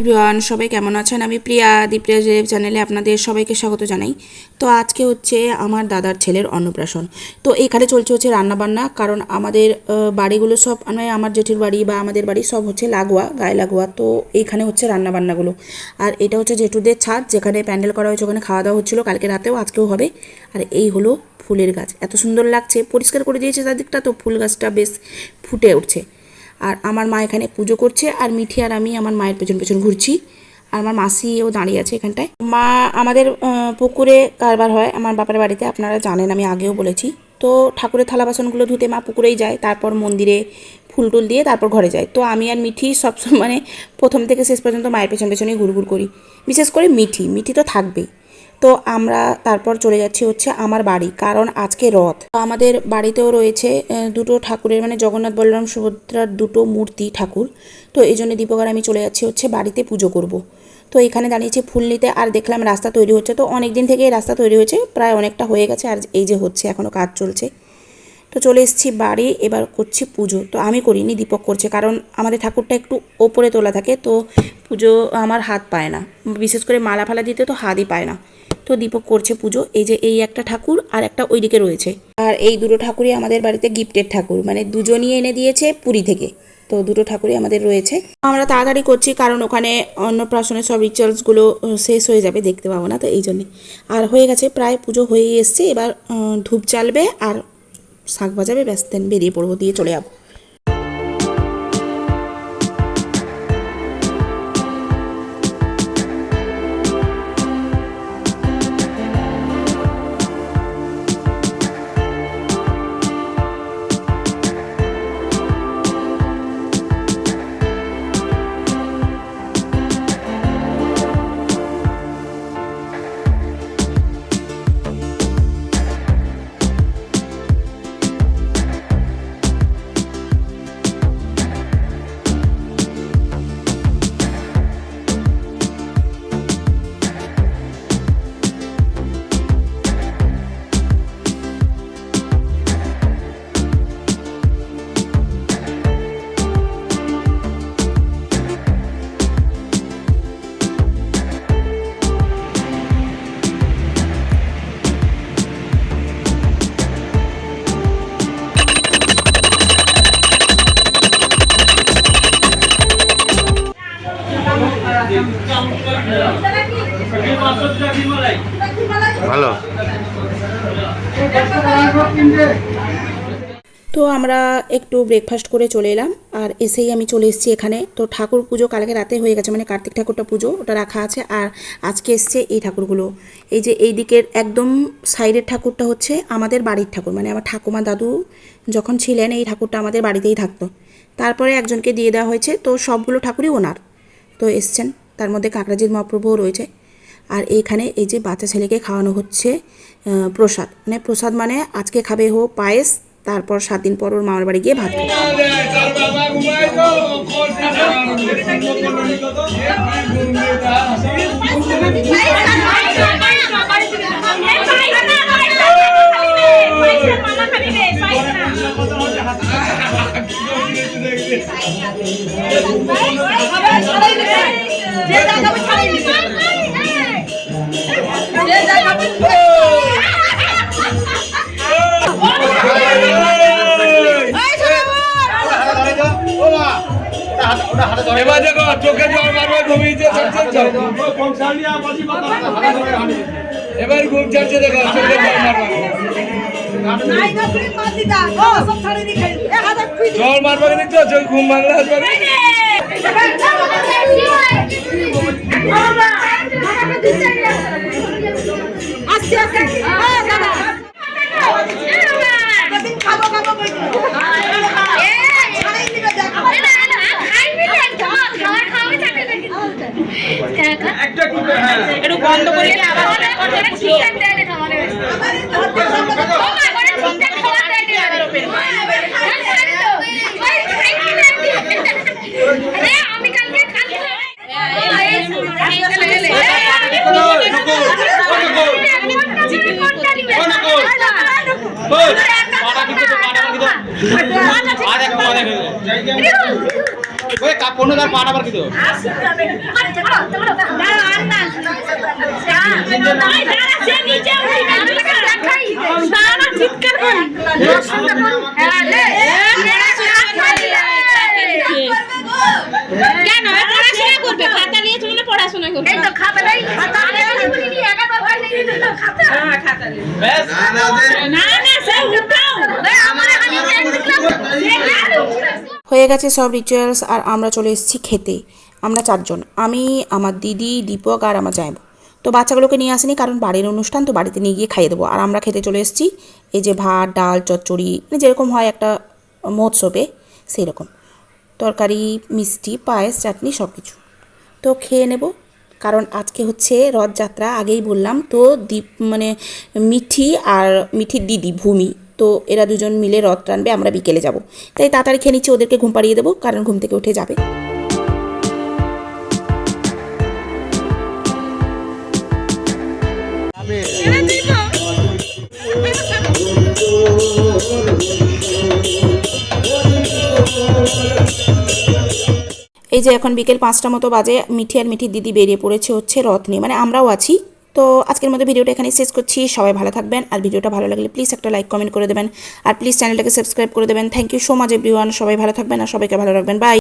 Everyone, সবাই কেমন আছেন? আমি প্রিয়া দীপ্রিয়া দেব চ্যানেলে আপনাদের সবাইকে স্বাগত জানাই। তো আজকে হচ্ছে আমার দাদার ছেলের অন্নপ্রাশন। তো এখানে চলছে হচ্ছে রান্নাবান্না, কারণ আমাদের বাড়িগুলো সব মানে আমার জেঠির বাড়ি বা আমাদের বাড়ি সব হচ্ছে লাগোয়া, গায়ে লাগোয়া। তো এইখানে হচ্ছে রান্নাবান্নাগুলো। আর এটা হচ্ছে জেঠুদের ছাদ, যেখানে প্যান্ডেল করা হয়েছে, ওখানে খাওয়া দাওয়া হচ্ছিলো কালকে রাতেও, আজকেও হবে। আর এই হলো ফুলের গাছ, এত সুন্দর লাগছে, পরিষ্কার করে দিয়েছে চারদিকটা, তো ফুল গাছটা বেশ ফুটে উঠছে। আর আমার মা এখানে পুজো করছে, আর মিঠি আর আমি আমার মায়ের পেছন পেছন ঘুরছি। আর আমার মাসিও দাঁড়িয়ে আছে এখানটায়। মা আমাদের পুকুরে কারবার হয় আমার বাবার বাড়িতে, আপনারা জানেন, আমি আগেও বলেছি। তো ঠাকুরের থালা বাসনগুলো ধুতে মা পুকুরেই যায়, তারপর মন্দিরে ফুল টুল দিয়ে তারপর ঘরে যায়। তো আমি আর মিঠি সবসময় মানে প্রথম থেকে শেষ পর্যন্ত মায়ের পেছন পেছনেই ঘুরঘুর করি, বিশেষ করে মিঠি তো থাকবেই। তো আমরা তারপর চলে যাচ্ছি হচ্ছে আমার বাড়ি, কারণ আজকে রথ। আমাদের বাড়িতেও রয়েছে দুটো ঠাকুরের, মানে জগন্নাথ বলরাম সুভদ্রার দুটো মূর্তি ঠাকুর। তো এই জন্য দীপক আর আমি চলে যাচ্ছি হচ্ছে বাড়িতে পুজো করব। তো এখানে দাঁড়িয়েছি ফুল নিতে, আর দেখলাম রাস্তা তৈরি হচ্ছে। তো অনেক দিন থেকে এই রাস্তা তৈরি হয়েছে, প্রায় অনেকটা হয়ে গেছে, আর এই যে হচ্ছে এখনও কাজ চলছে। তো চলে এসেছি বাড়ি, এবার করছি পুজো। তো আমি করিনি, দীপক করছে, কারণ আমাদের ঠাকুরটা একটু ওপরে তোলা থাকে, তো পুজো আমার হাত পায় না, বিশেষ করে মালা ফালা দিতে তো হাতই পায় না। তো দীপক করছে পুজো। এই যে এই একটা ঠাকুর আর একটা ওইদিকে রয়েছে, আর এই দুটো ঠাকুরই আমাদের বাড়িতে গিফটেড ঠাকুর, মানে দুজনই এনে দিয়েছে পুরী থেকে। তো দুটো ঠাকুরই আমাদের রয়েছে। আমরা তাড়াতাড়ি করছি, কারণ ওখানে অন্নপ্রাশনের সব রিচুয়ালসগুলো শেষ হয়ে যাবে, দেখতে পাবো না, তো এই জন্যে। আর হয়ে গেছে, প্রায় পুজো হয়েই এসছে। এবার ধূপ জ্বালবে আর শাক বাজাবে, ব্যাস, দেন বেরিয়ে পড়বো, দিয়ে চলে যাবো। ভালো। তো আমরা একটু ব্রেকফাস্ট করে চলে এলাম, আর এসেই আমি চলে এসেছি এখানে। তো ঠাকুর পুজো কালকে রাতে হয়ে গেছে, মানে কার্তিক ঠাকুরটা পুজো ওটা রাখা আছে, আর আজকে এসছে এই ঠাকুরগুলো। এই যে এই দিকের একদম সাইডের ঠাকুরটা হচ্ছে আমাদের বাড়ির ঠাকুর, মানে আমার ঠাকুমা দাদু যখন ছিলেন এই ঠাকুরটা আমাদের বাড়িতেই থাকতো, তারপরে একজনকে দিয়ে দেওয়া হয়েছে। তো সবগুলো ঠাকুরই ওনার। তো এসছেন, তার মধ্যে কাকরাজিৎ মহাপ্রভুও রয়েছে। আর এইখানে এই যে বাচ্চা ছেলেকে খাওয়ানো হচ্ছে প্রসাদ, মানে প্রসাদ মানে আজকে খাবে পায়েস, তারপর 7 দিন পর ওর মামার বাড়ি গিয়ে ভাত খাবে। এবার দেখো চোখে জল মারবে, ঘুমিয়েছে, এবার ঘুম ছাড়ছে, দেখো চোখে জল মারবে, জল মারবে, দেখছো চোখ ঘুম ভাঙলে আসবে। একটু বন্ধ করে আমি কালকে ওই কাপড় না পান আবার কিছু কেন পড়াশোনা করবে খাতা নিয়ে তুমি পড়াশোনা করবে এই তো খাতা নাই খাতা নিয়ে একা দরকার নেই খাতা খাতা না না সে উঠাও আমার আমি হয়ে গেছে সব রিচুয়ালস আর আমরা চলে এসেছি খেতে। আমরা 4 জন, আমি, আমার দিদি, দীপক আর আমার জামাইবু। তো বাচ্চাগুলোকে নিয়ে আসিনি কারণ বাড়ির অনুষ্ঠান, তো বাড়িতে নিয়ে গিয়ে খাইয়ে দেবো। আর আমরা খেতে চলে এসেছি এই যে ভাত, ডাল, চচ্চড়ি, মানে যেরকম হয় একটা মহোৎসবে সেই রকম, তরকারি, মিষ্টি, পায়েস, চাটনি সব কিছু। তো খেয়ে নেব কারণ আজকে হচ্ছে রথযাত্রা, আগেই বললাম। তো মানে মিঠি আর মিঠির দিদি ভূমি, তো এরা দুজন মিলে রথ টানবে, আমরা বিকেলে যাব। তাই তাড়াতাড়ি খেয়ে নিচ্ছি, ওদেরকে ঘুম পাড়িয়ে দেবো কারণ ঘুম থেকে উঠে যাবে। এই যে এখন বিকেল 5টা মতো বাজে, মিঠি আর মিঠির দিদি বেরিয়ে পড়েছে হচ্ছে রথ নিয়ে, মানে আমরাও আছি। তো আজকের মতো ভিডিওটা এখানে শেষ করছি। সবাই ভালো থাকবেন, আর ভিডিওটা ভালো লাগলে প্লিজ একটা লাইক কমেন্ট করে দেবেন, আর প্লিজ চ্যানেলটাকে সাবস্ক্রাইব করে দেবেন। Thank you so much everyone. সবাই ভালো থাকবেন আর সবাইকে ভালো রাখবেন। বাই।